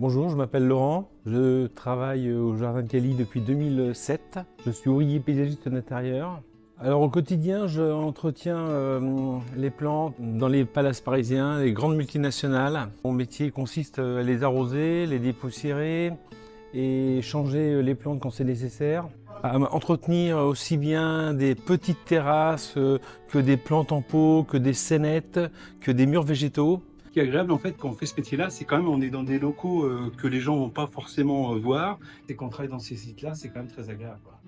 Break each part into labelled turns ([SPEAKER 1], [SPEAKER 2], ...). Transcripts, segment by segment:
[SPEAKER 1] Bonjour, je m'appelle Laurent, je travaille au Jardin de Cali depuis 2007. Je suis ouvrier paysagiste d'intérieur. Alors au quotidien, je entretiens les plantes dans les palaces parisiens, les grandes multinationales. Mon métier consiste à les arroser, les dépoussiérer et changer les plantes quand c'est nécessaire. À entretenir aussi bien des petites terrasses que des plantes en pot, que des scénettes, que des murs végétaux. Ce qui est agréable en fait quand on fait ce métier-là, c'est quand même on est dans des locaux que les gens vont pas forcément voir. Et quand on travaille dans ces sites-là, c'est quand même très agréable, quoi.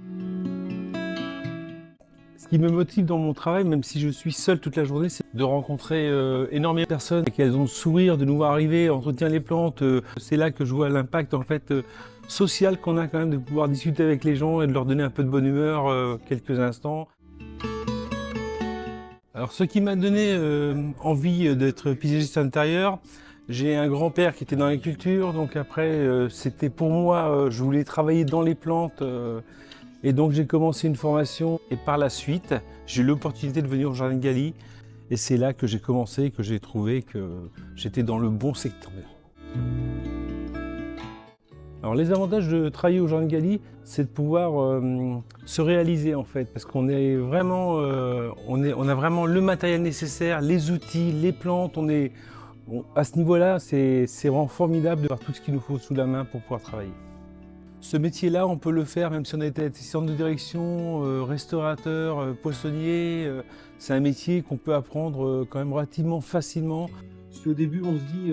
[SPEAKER 1] Ce qui me motive dans mon travail, même si je suis seul toute la journée, c'est de rencontrer énormément de personnes et qu'elles ont le sourire de nous voir arriver, entretenir les plantes. C'est là que je vois l'impact en fait social qu'on a quand même de pouvoir discuter avec les gens et de leur donner un peu de bonne humeur quelques instants. Alors ce qui m'a donné envie d'être paysagiste intérieur, j'ai un grand-père qui était dans l'agriculture, donc après c'était pour moi, je voulais travailler dans les plantes et donc j'ai commencé une formation et par la suite j'ai eu l'opportunité de venir au Jardin de Cali et c'est là que j'ai commencé, que j'ai trouvé que j'étais dans le bon secteur. Alors les avantages de travailler au Jardin de Cali, c'est de pouvoir se réaliser en fait, parce qu'on est vraiment, on a vraiment le matériel nécessaire, les outils, les plantes. À ce niveau-là, c'est vraiment formidable de voir tout ce qu'il nous faut sous la main pour pouvoir travailler. Ce métier-là, on peut le faire même si on a été assistant de direction, restaurateur, poissonnier. C'est un métier qu'on peut apprendre quand même relativement facilement. Si au début on se dit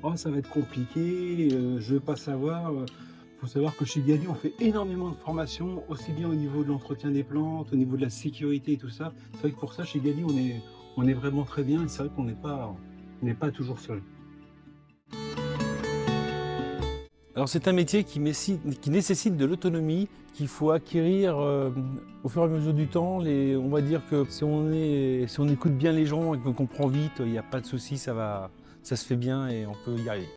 [SPEAKER 1] oh, ça va être compliqué, je ne veux pas savoir. Il faut savoir que chez Gali, on fait énormément de formations, aussi bien au niveau de l'entretien des plantes, au niveau de la sécurité et tout ça. C'est vrai que pour ça, chez Gali, on est vraiment très bien et c'est vrai qu'on n'est pas toujours seul. Alors c'est un métier qui nécessite de l'autonomie, qu'il faut acquérir au fur et à mesure du temps. On va dire que si on écoute bien les gens et qu'on comprend vite, il n'y a pas de souci, ça se fait bien et on peut y arriver.